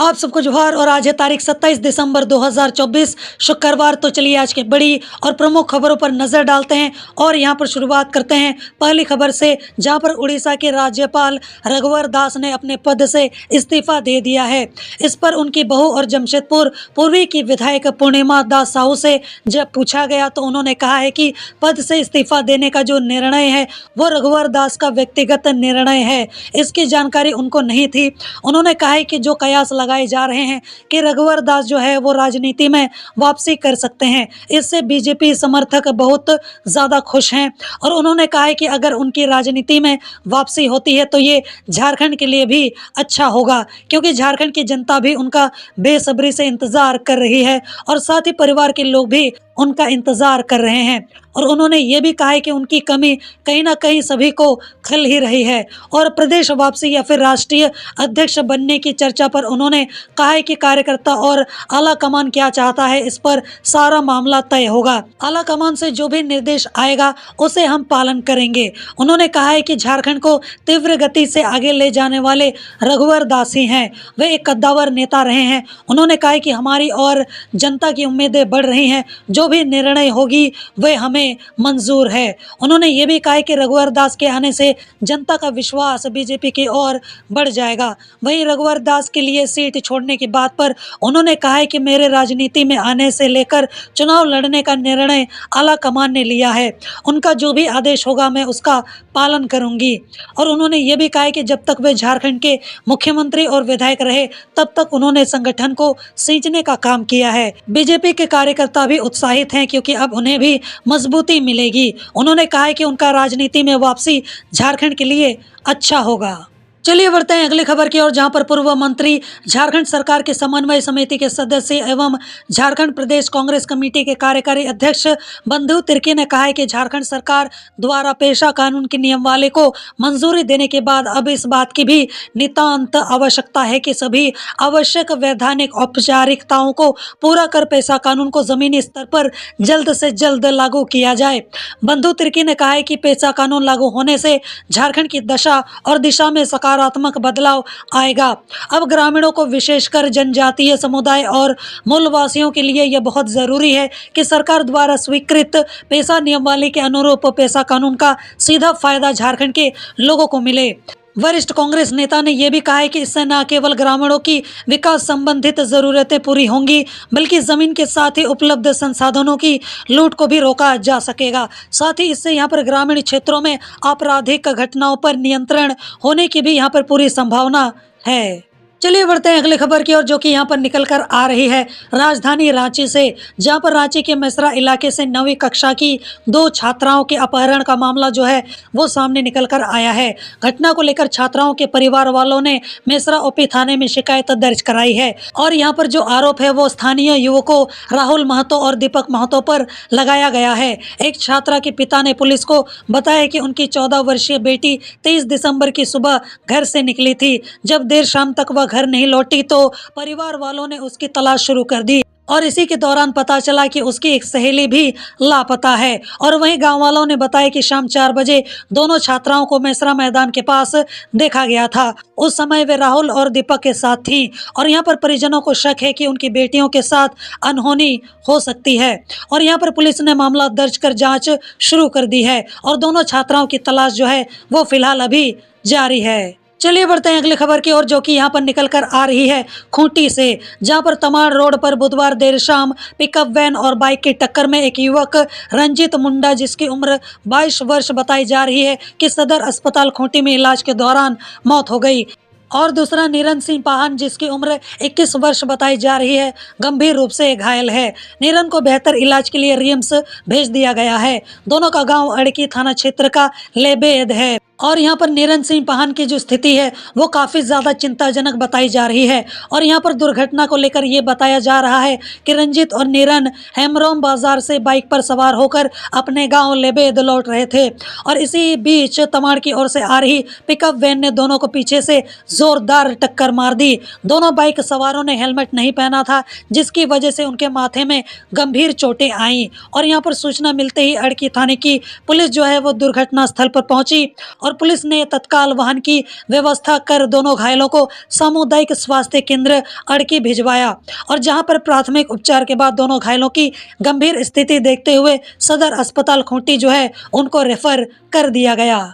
आप सबको जोहार। और आज है तारीख 27 दिसंबर 2024 शुक्रवार। तो चलिए आज की बड़ी और प्रमुख खबरों पर नजर डालते हैं और यहां पर शुरुआत करते हैं पहली खबर से, जहां पर उड़ीसा के राज्यपाल रघुवर दास ने अपने पद से इस्तीफा दे दिया है। इस पर उनकी बहू और जमशेदपुर पूर्वी की विधायक पूर्णिमा दास साहू से जब पूछा गया तो उन्होंने कहा है कि पद से इस्तीफा देने का जो निर्णय है वो रघुवर दास का व्यक्तिगत निर्णय है, इसकी जानकारी उनको नहीं थी। उन्होंने कहा है कि जो कयास लगाए जा रहे हैं कि रघुवर दास जो है वो राजनीति में वापसी कर सकते हैं, इससे बीजेपी समर्थक बहुत ज़्यादा खुश हैं। और उन्होंने कहा है कि अगर उनकी राजनीति में वापसी होती है तो ये झारखंड के लिए भी अच्छा होगा, क्योंकि झारखंड की जनता भी उनका बेसब्री से इंतज़ार कर रही है और साथ ही परिवार के लोग भी उनका इंतज़ार कर रहे हैं। और उन्होंने ये भी कहा है कि उनकी कमी कहीं ना कहीं सभी को खल ही रही है। और प्रदेश वापसी या फिर राष्ट्रीय अध्यक्ष बनने की चर्चा पर उन्होंने कहा है कि कार्यकर्ता और आला कमान क्या चाहता है, इस पर सारा मामला तय होगा। आला कमान से जो भी निर्देश आएगा उसे हम पालन करेंगे। उन्होंने कहा है कि झारखंड को तीव्र गति से आगे ले जाने वाले रघुवर दास ही हैं, वे एक कद्दावर नेता रहे हैं। उन्होंने कहा है कि हमारी और जनता की उम्मीदें बढ़ रही हैं, जो भी निर्णय होगी वह हमें मंजूर है। उन्होंने ये भी कहा है कि रघुवर दास के आने से जनता का विश्वास बीजेपी की ओर बढ़ जाएगा। वहीं रघुवर दास के लिए सीट छोड़ने की बात पर उन्होंने कहा है कि मेरे राजनीति में आने से लेकर चुनाव लड़ने का निर्णय आला कमान ने लिया है, उनका जो भी आदेश होगा मैं उसका पालन करूंगी। और उन्होंने ये भी कहा है कि जब तक वे झारखंड के मुख्यमंत्री और विधायक रहे तब तक उन्होंने संगठन को सींचने का काम किया है। बीजेपी के कार्यकर्ता भी उत्साहित हैं, क्योंकि अब उन्हें भी मजबूती मिलेगी। उन्होंने कहा है कि उनका राजनीति में वापसी झारखंड के लिए अच्छा होगा। चलिए बढ़ते हैं अगली खबर की ओर, जहां पर पूर्व मंत्री, झारखंड सरकार के समन्वय समिति के सदस्य एवं झारखंड प्रदेश कांग्रेस कमेटी के कार्यकारी अध्यक्ष बंधु तिर्की ने कहा है कि झारखंड सरकार द्वारा पेशा कानून की नियमावली को मंजूरी देने के बाद अब इस बात की भी नितांत आवश्यकता है कि सभी आवश्यक वैधानिक औपचारिकताओं को पूरा कर पेशा कानून को जमीनी स्तर पर जल्द से जल्द लागू किया जाए। बंधु तिर्की ने कहा है कि पेशा कानून लागू होने से झारखंड की दशा और दिशा में सकारात्मक बदलाव आएगा। अब ग्रामीणों को, विशेषकर जनजातीय समुदाय और मूलवासियों के लिए यह बहुत जरूरी है कि सरकार द्वारा स्वीकृत पेशा नियमावली के अनुरूप पेशा कानून का सीधा फायदा झारखंड के लोगों को मिले। वरिष्ठ कांग्रेस नेता ने यह भी कहा है कि इससे न केवल ग्रामीणों की विकास संबंधित जरूरतें पूरी होंगी, बल्कि जमीन के साथ ही उपलब्ध संसाधनों की लूट को भी रोका जा सकेगा। साथ ही इससे यहाँ पर ग्रामीण क्षेत्रों में आपराधिक घटनाओं पर नियंत्रण होने की भी यहाँ पर पूरी संभावना है। चलिए बढ़ते हैं अगली खबर की ओर, जो कि यहाँ पर निकल कर आ रही है राजधानी रांची से, जहाँ पर रांची के मेसरा इलाके से 9वीं कक्षा की 2 छात्राओं के अपहरण का मामला जो है वो सामने निकल कर आया है। घटना को लेकर छात्राओं के परिवार वालों ने मेसरा ओपी थाने में शिकायत दर्ज कराई है। और यहाँ पर जो आरोप है वो स्थानीय युवकों राहुल महतो और दीपक महतो पर लगाया गया है। एक छात्रा के पिता ने पुलिस को बताया कि उनकी 14 वर्षीय बेटी 23 दिसंबर की सुबह घर से निकली थी। जब देर शाम तक वह घर नहीं लौटी तो परिवार वालों ने उसकी तलाश शुरू कर दी और इसी के दौरान पता चला कि उसकी एक सहेली भी लापता है। और वहीं गांव वालों ने बताया कि शाम 4 बजे दोनों छात्राओं को मेसरा मैदान के पास देखा गया था। उस समय वे राहुल और दीपक के साथ थीं और यहाँ पर परिजनों को शक है कि उनकी बेटियों के साथ अनहोनी हो सकती है। और यहाँ पर पुलिस ने मामला दर्ज कर जाँच शुरू कर दी है और दोनों छात्राओं की तलाश जो है वो फिलहाल अभी जारी है। चलिए बढ़ते हैं अगली खबर की ओर, जो कि यहाँ पर निकल कर आ रही है खूंटी से, जहाँ पर तमाड़ रोड पर बुधवार देर शाम पिकअप वैन और बाइक की टक्कर में एक युवक रंजीत मुंडा, जिसकी उम्र 22 वर्ष बताई जा रही है, कि सदर अस्पताल खूंटी में इलाज के दौरान मौत हो गई। और दूसरा नीरन सिंह पाहन, जिसकी उम्र 21 वर्ष बताई जा रही है, गंभीर रूप से घायल है। नीरन को बेहतर इलाज के लिए रिम्स भेज दिया गया है। दोनों का गांव अड़की थाना क्षेत्र का लेबेद है। और यहाँ पर नीरन सिंह पाहन की जो स्थिति है वो काफ़ी ज़्यादा चिंताजनक बताई जा रही है। और यहाँ पर दुर्घटना को लेकर ये बताया जा रहा है कि रंजीत और नीरन हेमरोम बाजार से बाइक पर सवार होकर अपने गांव लेबेद लौट रहे थे और इसी बीच तमाड़ की ओर से आ रही पिकअप वैन ने दोनों को पीछे से जोरदार टक्कर मार दी। दोनों बाइक सवारों ने हेलमेट नहीं पहना था, जिसकी वजह से उनके माथे में गंभीर चोटें आईं। और यहाँ पर सूचना मिलते ही अड़की थाने की पुलिस जो है वो दुर्घटना स्थल पर पहुंची और और पुलिस ने तत्काल वाहन की व्यवस्था कर दोनों घायलों को सामुदायिक स्वास्थ्य केंद्र अड़की भिजवाया और जहां पर प्राथमिक उपचार के बाद दोनों घायलों की गंभीर स्थिति देखते हुए सदर अस्पताल खूंटी जो है उनको रेफर कर दिया गया।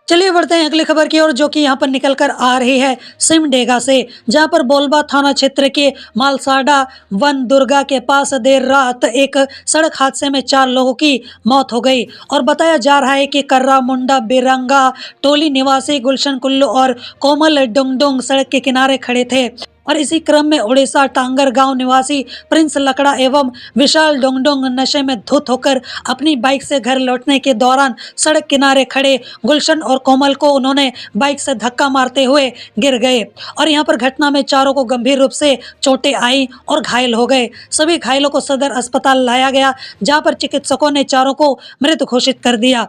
चलिए बढ़ते हैं अगली खबर की ओर, जो कि यहाँ पर निकल कर आ रही है सिमडेगा से, जहाँ पर बोलबा थाना क्षेत्र के मालसाडा वन दुर्गा के पास देर रात एक सड़क हादसे में 4 लोगों की मौत हो गई और बताया जा रहा है कि कर्रा मुंडा बिरंगा टोली निवासी गुलशन कुल्लू और कोमल डुंगडुंग सड़क के किनारे खड़े थे और इसी क्रम में उड़ीसा टांगर गांव निवासी प्रिंस लकड़ा एवं विशाल डोंगडोंग नशे में धुत होकर अपनी बाइक से घर लौटने के दौरान सड़क किनारे खड़े गुलशन और कोमल को उन्होंने बाइक से धक्का मारते हुए गिर गए और यहां पर घटना में चारों को गंभीर रूप से चोटें आई और घायल हो गए। सभी घायलों को सदर अस्पताल लाया गया, जहां पर चिकित्सकों ने चारों को मृत घोषित कर दिया।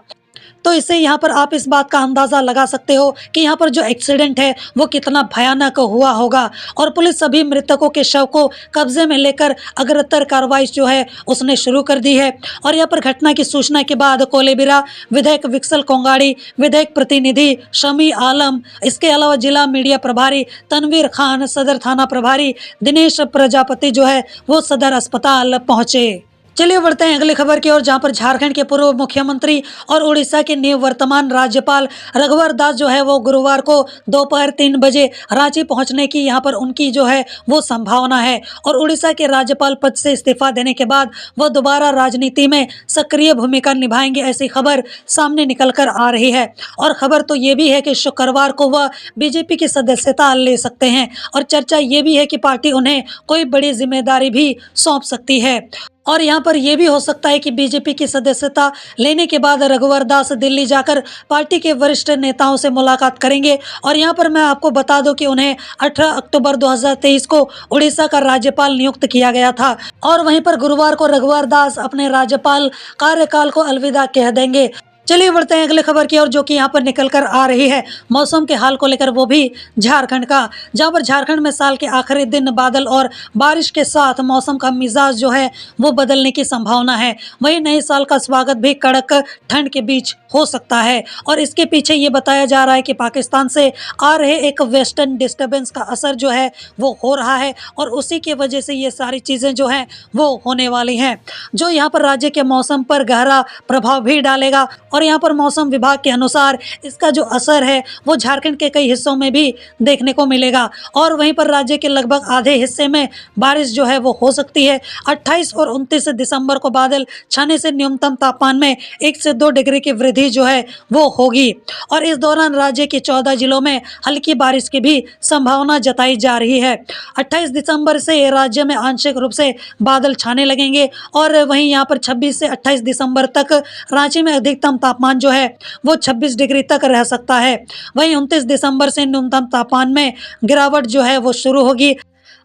तो इससे यहाँ पर आप इस बात का अंदाज़ा लगा सकते हो कि यहाँ पर जो एक्सीडेंट है वो कितना भयानक हुआ होगा और पुलिस सभी मृतकों के शव को कब्जे में लेकर अग्रतर कार्रवाई जो है उसने शुरू कर दी है। और यहाँ पर घटना की सूचना के बाद कोलेबिरा विधायक विक्सल कोंगाड़ी, विधायक प्रतिनिधि शमी आलम, इसके अलावा जिला मीडिया प्रभारी तनवीर खान, सदर थाना प्रभारी दिनेश प्रजापति जो है वो सदर अस्पताल पहुँचे। चलिए बढ़ते हैं अगली खबर की ओर, जहां पर झारखंड के पूर्व मुख्यमंत्री और उड़ीसा के निवर्तमान राज्यपाल रघुवर दास जो है वो गुरुवार को दोपहर 3 बजे रांची पहुंचने की यहां पर उनकी जो है वो संभावना है और उड़ीसा के राज्यपाल पद से इस्तीफा देने के बाद वह दोबारा राजनीति में सक्रिय भूमिका निभाएंगे, ऐसी खबर सामने निकल कर आ रही है। और खबर तो ये भी है कि शुक्रवार को वह बीजेपी की सदस्यता ले सकते हैं और चर्चा ये भी है कि पार्टी उन्हें कोई बड़ी जिम्मेदारी भी सौंप सकती है। और यहाँ पर यह भी हो सकता है कि बीजेपी की सदस्यता लेने के बाद रघुवर दास दिल्ली जाकर पार्टी के वरिष्ठ नेताओं से मुलाकात करेंगे। और यहाँ पर मैं आपको बता दूं कि उन्हें 18 अक्टूबर 2023 को उड़ीसा का राज्यपाल नियुक्त किया गया था और वहीं पर गुरुवार को रघुवर दास अपने राज्यपाल कार्यकाल को अलविदा कह देंगे। चलिए बढ़ते हैं अगले खबर की ओर, जो कि यहाँ पर निकल कर आ रही है मौसम के हाल को लेकर, वो भी झारखंड का, जहाँ पर झारखंड में साल के आखिरी दिन बादल और बारिश के साथ मौसम का मिजाज जो है वो बदलने की संभावना है। वहीं नए साल का स्वागत भी कड़क ठंड के बीच हो सकता है और इसके पीछे ये बताया जा रहा है कि पाकिस्तान से आ रहे एक वेस्टर्न डिस्टर्बेंस का असर जो है वो हो रहा है और उसी की वजह से ये सारी चीज़ें जो हैं वो होने वाली हैं, जो यहाँ पर राज्य के मौसम पर गहरा प्रभाव भी डालेगा। और यहाँ पर मौसम विभाग के अनुसार इसका जो असर है वो झारखंड के कई हिस्सों में भी देखने को मिलेगा और वहीं पर राज्य के लगभग आधे हिस्से में बारिश जो है वो हो सकती है। 28 और 29 दिसंबर को बादल छाने से न्यूनतम तापमान में 1 से 2 डिग्री की वृद्धि जो है वो होगी और इस दौरान राज्य के 14 जिलों में हल्की बारिश की भी संभावना जताई जा रही है। 28 दिसंबर से राज्य में आंशिक रूप से बादल छाने लगेंगे और वहीं यहाँ पर 26 से 28 दिसंबर तक रांची में अधिकतम तापमान जो है वो 26 डिग्री तक रह सकता है। वहीं 29 दिसंबर से न्यूनतम तापमान में गिरावट जो है वो शुरू होगी।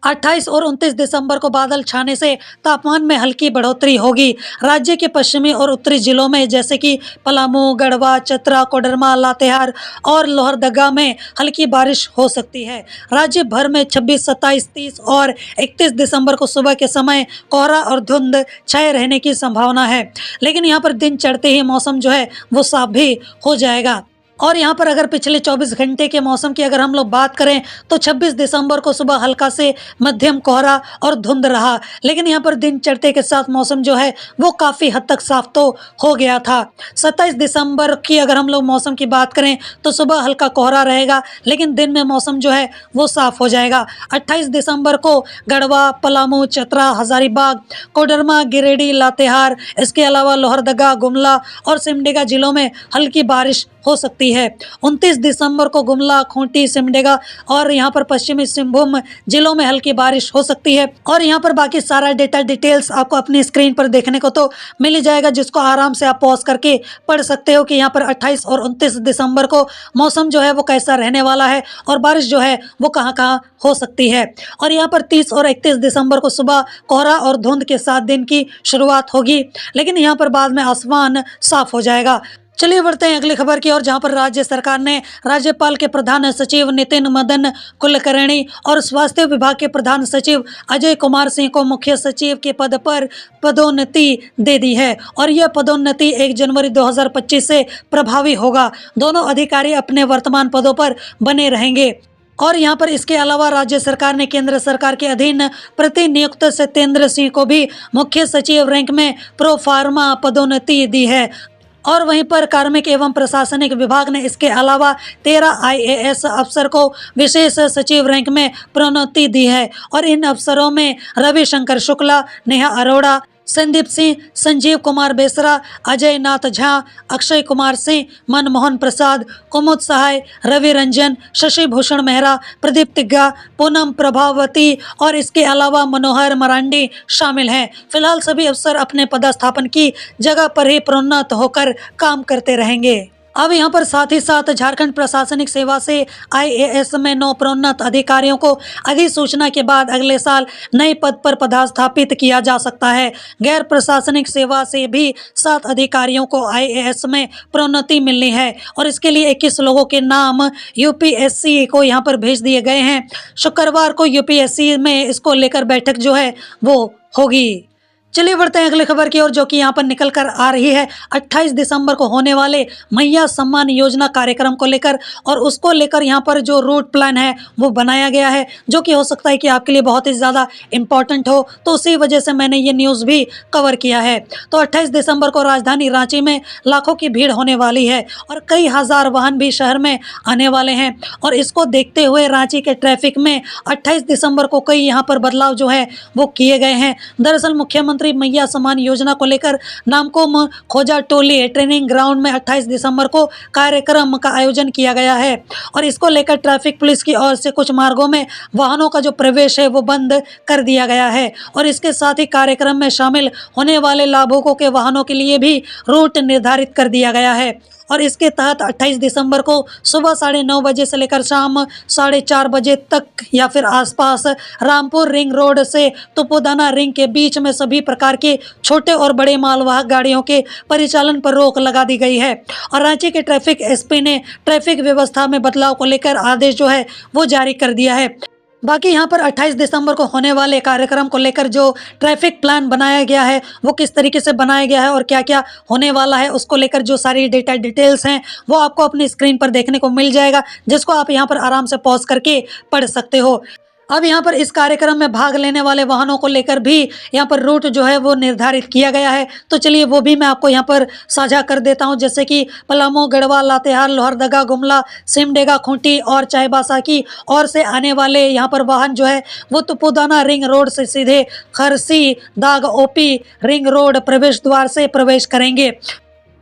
28 और 29 दिसंबर को बादल छाने से तापमान में हल्की बढ़ोतरी होगी। राज्य के पश्चिमी और उत्तरी जिलों में जैसे कि पलामू, गढ़वा, चतरा, कोडरमा, लातेहार और लोहरदगा में हल्की बारिश हो सकती है। राज्य भर में 26, 27, 30 और 31 दिसंबर को सुबह के समय कोहरा और धुंध छाए रहने की संभावना है, लेकिन यहाँ पर दिन चढ़ते ही मौसम जो है वो साफ भी हो जाएगा। और यहाँ पर अगर पिछले 24 घंटे के मौसम की अगर हम लोग बात करें तो 26 दिसंबर को सुबह हल्का से मध्यम कोहरा और धुंध रहा, लेकिन यहाँ पर दिन चढ़ते के साथ मौसम जो है वो काफ़ी हद तक साफ तो हो गया था। 27 दिसंबर की अगर हम लोग मौसम की बात करें तो सुबह हल्का कोहरा रहेगा, लेकिन दिन में मौसम जो है वो साफ हो जाएगा। 28 दिसंबर को गढ़वा, पलामू, चतरा, हजारीबाग, कोडरमा, गिरिडीह, लातेहार, इसके अलावा लोहरदगा, गुमला और सिमडेगा जिलों में हल्की बारिश हो सकती है। 29 दिसंबर को गुमला, खूंटी, सिमडेगा और यहाँ पर पश्चिमी सिंहभूम जिलों में हल्की बारिश हो सकती है। और यहाँ पर बाकी सारा डेटा डिटेल्स आपको अपनी स्क्रीन पर देखने को तो मिल ही जाएगा, जिसको आराम से आप पॉज करके पढ़ सकते हो कि यहाँ पर 28 और 29 दिसंबर को मौसम जो है वो कैसा रहने वाला है और बारिश जो है वो कहाँ कहाँ हो सकती है। और यहाँ पर 30 और 31 दिसंबर को सुबह कोहरा और धुंध के साथ दिन की शुरुआत होगी, लेकिन यहाँ पर बाद में आसमान साफ हो जाएगा। चलिए बढ़ते हैं अगली खबर की ओर, जहां पर राज्य सरकार ने राज्यपाल के प्रधान सचिव नितिन मदन कुलकर्णी और स्वास्थ्य विभाग के प्रधान सचिव अजय कुमार सिंह को मुख्य सचिव के पद पर पदोन्नति दे दी है और यह पदोन्नति 1 जनवरी 2025 से प्रभावी होगा। दोनों अधिकारी अपने वर्तमान पदों पर बने रहेंगे। और यहाँ पर इसके अलावा राज्य सरकार ने केंद्र सरकार के अधीन प्रतिनियुक्त सत्येंद्र सिंह को भी मुख्य सचिव रैंक में प्रोफार्मा पदोन्नति दी है। और वहीं पर कार्मिक एवं प्रशासनिक विभाग ने इसके अलावा 13 IAS अफसर को विशेष सचिव रैंक में प्रोन्नति दी है और इन अफसरों में रविशंकर शुक्ला, नेहा अरोड़ा, संदीप सिंह, संजीव कुमार बेसरा, अजय नाथ झा, अक्षय कुमार सिंह, मनमोहन प्रसाद, कुमुद सहाय, रवि रंजन, शशि भूषण मेहरा, प्रदीप तिग्गा, पूनम प्रभावती और इसके अलावा मनोहर मरांडी शामिल हैं। फिलहाल सभी अफसर अपने पदस्थापन की जगह पर ही प्रोन्नत होकर काम करते रहेंगे। अब यहाँ पर साथ ही साथ झारखंड प्रशासनिक सेवा से IAS में 9 प्रोन्नत अधिकारियों को अधिसूचना के बाद अगले साल नए पद पर पदस्थापित किया जा सकता है। गैर प्रशासनिक सेवा से भी 7 अधिकारियों को IAS में प्रोन्नति मिलनी है और इसके लिए 21 लोगों के नाम UPSC को यहाँ पर भेज दिए गए हैं। शुक्रवार को UPSC में इसको लेकर बैठक जो है वो होगी। चलिए बढ़ते हैं अगली खबर की ओर, जो कि यहाँ पर निकल कर आ रही है 28 दिसंबर को होने वाले मैया सम्मान योजना कार्यक्रम को लेकर। और उसको लेकर यहाँ पर जो रूट प्लान है वो बनाया गया है, जो कि हो सकता है कि आपके लिए बहुत ही ज़्यादा इम्पॉर्टेंट हो, तो उसी वजह से मैंने ये न्यूज़ भी कवर किया है। तो 28 दिसंबर को राजधानी रांची में लाखों की भीड़ होने वाली है और कई हज़ार वाहन भी शहर में आने वाले हैं। और इसको देखते हुए रांची के ट्रैफिक में 28 दिसंबर को कई यहाँ पर बदलाव जो है वो किए गए हैं। दरअसल मुख्यमंत्री मैया सम्मान योजना को लेकर नामकुम खोजा टोली ट्रेनिंग ग्राउंड में 28 दिसंबर को कार्यक्रम का आयोजन किया गया है और इसको लेकर ट्रैफिक पुलिस की ओर से कुछ मार्गों में वाहनों का जो प्रवेश है वो बंद कर दिया गया है। और इसके साथ ही कार्यक्रम में शामिल होने वाले लाभुकों के वाहनों के लिए भी रूट निर्धारित कर दिया गया है। और इसके तहत 28 दिसंबर को सुबह 9:30 बजे से लेकर शाम 4:30 बजे तक या फिर आसपास रामपुर रिंग रोड से तुपुदाना रिंग के बीच में सभी प्रकार के छोटे और बड़े मालवाहक गाड़ियों के परिचालन पर रोक लगा दी गई है। और रांची के ट्रैफिक SP ने ट्रैफिक व्यवस्था में बदलाव को लेकर आदेश जो है वो जारी कर दिया है। बाकी यहाँ पर 28 दिसंबर को होने वाले कार्यक्रम को लेकर जो ट्रैफिक प्लान बनाया गया है वो किस तरीके से बनाया गया है और क्या क्या होने वाला है, उसको लेकर जो सारी डिटेल्स हैं वो आपको अपनी स्क्रीन पर देखने को मिल जाएगा, जिसको आप यहाँ पर आराम से पॉज करके पढ़ सकते हो। अब यहाँ पर इस कार्यक्रम में भाग लेने वाले वाहनों को लेकर भी यहाँ पर रूट जो है वो निर्धारित किया गया है। तो चलिए वो भी मैं आपको यहाँ पर साझा कर देता हूँ, जैसे कि पलामू, गढ़वा, लातेहार, लोहरदगा, गुमला, सिमडेगा, खूंटी और चाईबासा की ओर से आने वाले यहाँ पर वाहन जो है वो तुपुदाना रिंग रोड से सीधे खरसी दाग OP रिंग रोड प्रवेश द्वार से प्रवेश करेंगे।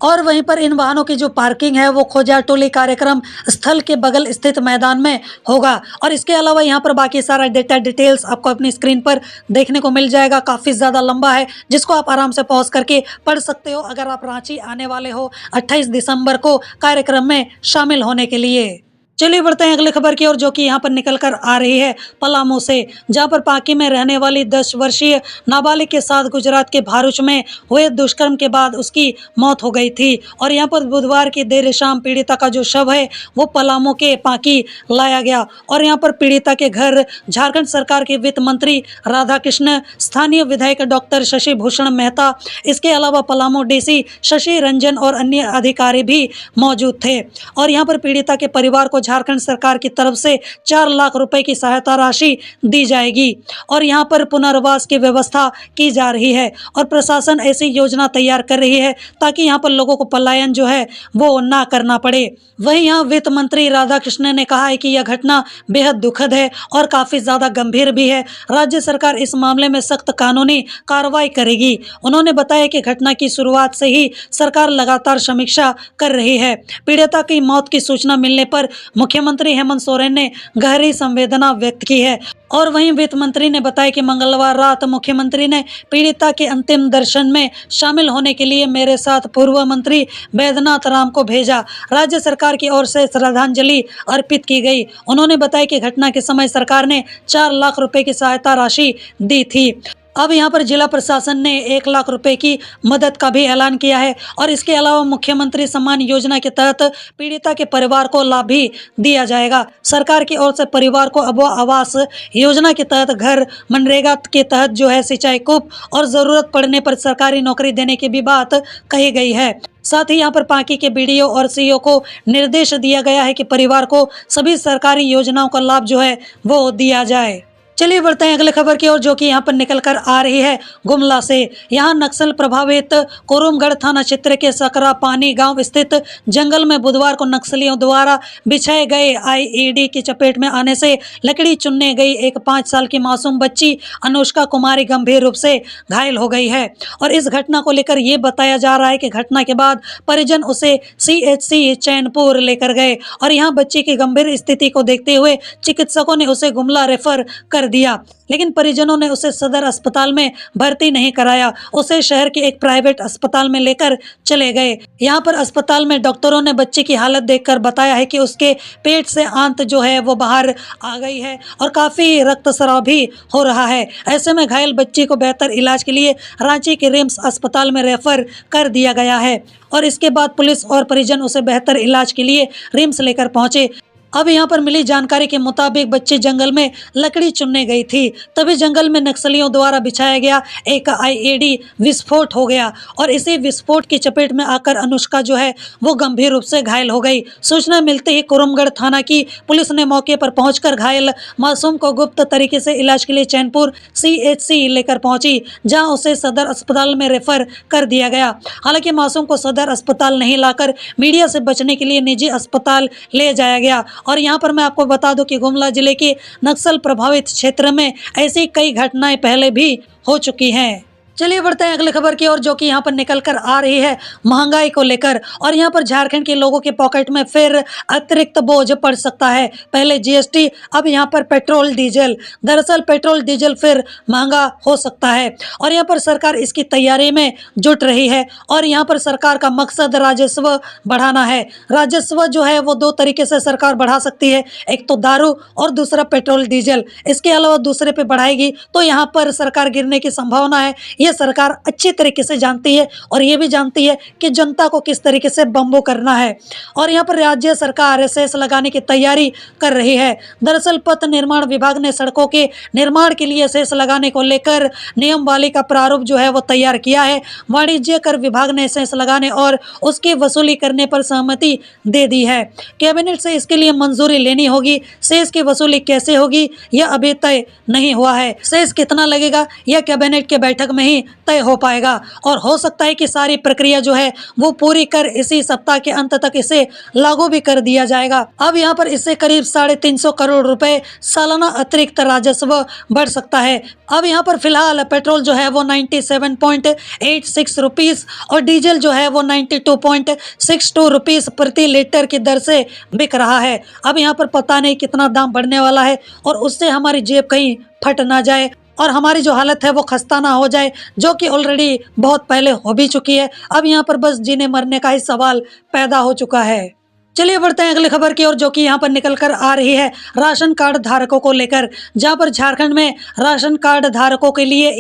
और वहीं पर इन वाहनों की जो पार्किंग है वो खोजा टोली कार्यक्रम स्थल के बगल स्थित मैदान में होगा। और इसके अलावा यहाँ पर बाकी सारा डिटेल्स आपको अपनी स्क्रीन पर देखने को मिल जाएगा। काफ़ी ज़्यादा लंबा है, जिसको आप आराम से पॉज करके पढ़ सकते हो अगर आप रांची आने वाले हो 28 दिसंबर को कार्यक्रम में शामिल होने के लिए। चलिए बढ़ते हैं अगली खबर की ओर, जो कि यहाँ पर निकल कर आ रही है पलामू से, जहाँ पर पाकी में रहने वाली 10 वर्षीय नाबालिग के साथ गुजरात के भारूच में हुए दुष्कर्म के बाद उसकी मौत हो गई थी। और यहाँ पर बुधवार की देर शाम पीड़िता का जो शव है वो पलामू के पाकी लाया गया। और यहाँ पर पीड़िता के घर झारखंड सरकार के वित्त मंत्री राधाकृष्ण, स्थानीय विधायक डॉक्टर शशि भूषण मेहता, इसके अलावा पलामू DC शशि रंजन और अन्य अधिकारी भी मौजूद थे। और यहाँ पर पीड़िता के परिवार को झारखंड सरकार की तरफ से 4 लाख रुपए की सहायता राशि दी जाएगी और यहाँ पर पुनर्वास की व्यवस्था की जा रही है। और प्रशासन ऐसी योजना तैयार कर रही है ताकि यहाँ पर लोगों को पलायन जो है वो ना करना पड़े। वहीं यहाँ वित्त मंत्री राधाकृष्ण ने कहा है कि यह घटना बेहद दुखद है और काफ़ी ज़्यादा गंभीर भी है। राज्य सरकार इस मामले में सख्त कानूनी कार्रवाई करेगी। उन्होंने बताया कि घटना की शुरुआत से ही सरकार लगातार समीक्षा कर रही है। पीड़िता की मौत की सूचना मिलने पर मुख्यमंत्री हेमंत सोरेन ने गहरी संवेदना व्यक्त की है। और वहीं वित्त मंत्री ने बताया कि मंगलवार रात मुख्यमंत्री ने पीड़िता के अंतिम दर्शन में शामिल होने के लिए मेरे साथ पूर्व मंत्री बैद्यनाथ राम को भेजा। राज्य सरकार की ओर से श्रद्धांजलि अर्पित की गई। उन्होंने बताया कि घटना के समय सरकार ने 4 लाख रुपए की सहायता राशि दी थी। अब यहाँ पर जिला प्रशासन ने 1 लाख रुपए की मदद का भी ऐलान किया है और इसके अलावा मुख्यमंत्री सम्मान योजना के तहत पीड़िता के परिवार को लाभ भी दिया जाएगा। सरकार की ओर से परिवार को अब आवास योजना के तहत घर, मनरेगा के तहत जो है सिंचाई कूप और ज़रूरत पड़ने पर सरकारी नौकरी देने की भी बात कही गई है। साथ ही यहाँ पर पांकी के बीडीओ और सीईओ को निर्देश दिया गया है कि परिवार को सभी सरकारी योजनाओं का लाभ जो है वो दिया जाए। चलिए बढ़ते हैं अगले खबर की ओर, जो कि यहाँ पर निकल कर आ रही है गुमला से। यहाँ नक्सल प्रभावित कुरुमगढ़ थाना क्षेत्र के सकरा पानी गांव स्थित जंगल में बुधवार को नक्सलियों द्वारा बिछाए गए आईईडी की चपेट में आने से लकड़ी चुनने गई एक 5 साल की मासूम बच्ची अनुष्का कुमारी गंभीर रूप से घायल हो गई है। और इस घटना को लेकर ये बताया जा रहा है कि घटना के बाद परिजन उसे CHC चैनपुर लेकर गए और यहाँ बच्ची की गंभीर स्थिति को देखते हुए चिकित्सकों ने उसे गुमला रेफर कर दिया, लेकिन परिजनों ने उसे सदर अस्पताल में भर्ती नहीं कराया। उसे शहर के एक प्राइवेट अस्पताल में लेकर चले गए। यहाँ पर अस्पताल में डॉक्टरों ने बच्ची की हालत देखकर बताया है कि उसके पेट से आंत जो है वो बाहर आ गई है और काफ़ी रक्तस्राव भी हो रहा है। ऐसे में घायल बच्ची को बेहतर इलाज के लिए रांची के रिम्स अस्पताल में रेफर कर दिया गया है और इसके बाद पुलिस और परिजन उसे बेहतर इलाज के लिए रिम्स लेकर पहुंचे। अब यहाँ पर मिली जानकारी के मुताबिक बच्ची जंगल में लकड़ी चुनने गई थी, तभी जंगल में नक्सलियों द्वारा बिछाया गया एक आईईडी विस्फोट हो गया और इसी विस्फोट की चपेट में आकर अनुष्का जो है वो गंभीर रूप से घायल हो गई। सूचना मिलते ही कुरुमगढ़ थाना की पुलिस ने मौके पर पहुंचकर घायल मासूम को गुप्त तरीके से इलाज के लिए चैनपुर CHC लेकर पहुंची, जहाँ उसे सदर अस्पताल में रेफर कर दिया गया। हालांकि मासूम को सदर अस्पताल नहीं लाकर मीडिया से बचने के लिए निजी अस्पताल ले जाया गया। और यहाँ पर मैं आपको बता दूं कि गुमला जिले के नक्सल प्रभावित क्षेत्र में ऐसी कई घटनाएं पहले भी हो चुकी हैं। चलिए बढ़ते हैं अगली खबर की ओर, जो कि यहाँ पर निकल कर आ रही है महंगाई को लेकर। और यहाँ पर झारखंड के लोगों के पॉकेट में फिर अतिरिक्त बोझ पड़ सकता है। पहले GST, अब यहाँ पर पेट्रोल डीजल। दरअसल पेट्रोल डीजल फिर महंगा हो सकता है और यहाँ पर सरकार इसकी तैयारी में जुट रही है और यहाँ पर सरकार का मकसद राजस्व बढ़ाना है। राजस्व जो है वो 2 तरीके से सरकार बढ़ा सकती है, एक तो दारू और दूसरा पेट्रोल डीजल। इसके अलावा दूसरे पे बढ़ाएगी तो यहाँ पर सरकार गिरने की संभावना है। ये सरकार अच्छी तरीके से जानती है और ये भी जानती है कि जनता को किस तरीके से बम्बो करना है। और यहाँ पर राज्य सरकार सेस लगाने की तैयारी कर रही है। दरअसल पथ निर्माण विभाग ने सड़कों के निर्माण के लिए सेस लगाने को लेकर नियमावली का प्रारूप जो है वो तैयार किया है। वाणिज्य कर विभाग ने सेस लगाने और उसकी वसूली करने पर सहमति दे दी है। कैबिनेट से इसके लिए मंजूरी लेनी होगी। सेस की वसूली कैसे होगी यह अभी तय नहीं हुआ है। सेस कितना लगेगा यह कैबिनेट के बैठक में ही तय हो पाएगा और हो सकता है कि सारी प्रक्रिया जो है वो पूरी कर इसी सप्ताह के अंत तक इसे लागू भी कर दिया जाएगा। अब यहाँ पर इससे करीब 350 करोड़ रुपए सालाना अतिरिक्त राजस्व बढ़ सकता है। अब यहाँ पर फिलहाल पेट्रोल जो है वो 97.86 रुपीस और डीजल जो है वो 92.62 रुपीस प्रति लीटर की दर से बिक रहा है। अब यहाँ पर पता नहीं कितना दाम बढ़ने वाला है और उससे हमारी जेब कहीं फट ना जाए और हमारी जो हालत है वो खस्ता ना हो जाए, जो कि ऑलरेडी बहुत पहले हो भी चुकी है। अब यहाँ पर बस जीने मरने का ही सवाल पैदा हो चुका है। चलिए बढ़ते हैं अगली खबर की ओर, जो कि यहाँ पर निकल कर आ रही है राशन कार्ड धारकों को लेकर, जहाँ पर झारखंड में राशन कार्ड धारकों के लिए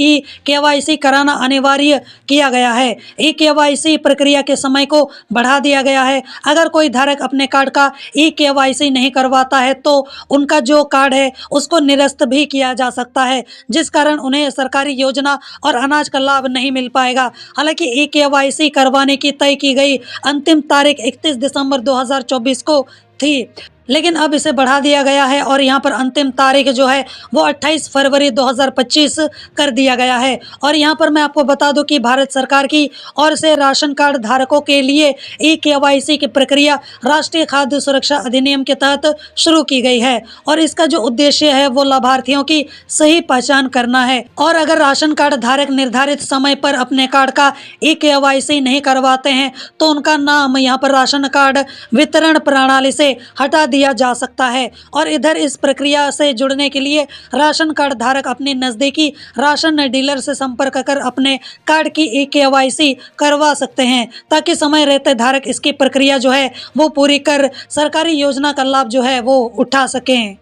eKYC कराना अनिवार्य किया गया है। eKYC प्रक्रिया के समय को बढ़ा दिया गया है। अगर कोई धारक अपने कार्ड का eKYC नहीं करवाता है तो उनका जो कार्ड है उसको निरस्त भी किया जा सकता है, जिस कारण उन्हें सरकारी योजना और अनाज का लाभ नहीं मिल पाएगा। हालांकि eKYC करवाने की तय की गई अंतिम तारीख 31 दिसंबर 2024 को थी, लेकिन अब इसे बढ़ा दिया गया है और यहाँ पर अंतिम तारीख जो है वो 28 फरवरी 2025 कर दिया गया है। और यहाँ पर मैं आपको बता दूं कि भारत सरकार की ओर से राशन कार्ड धारकों के लिए eKYC की प्रक्रिया राष्ट्रीय खाद्य सुरक्षा अधिनियम के तहत शुरू की गई है और इसका जो उद्देश्य है वो लाभार्थियों की सही पहचान करना है। और अगर राशन कार्ड धारक निर्धारित समय पर अपने कार्ड का eKYC नहीं करवाते हैं तो उनका नाम यहाँ पर राशन कार्ड वितरण प्रणाली से हटा दिया जा सकता है। और इधर इस प्रक्रिया से जुड़ने के लिए राशन कार्ड धारक अपने नज़दीकी राशन डीलर से संपर्क कर अपने कार्ड की eKYC करवा सकते हैं, ताकि समय रहते धारक इसकी प्रक्रिया जो है वो पूरी कर सरकारी योजना का लाभ जो है वो उठा सकें।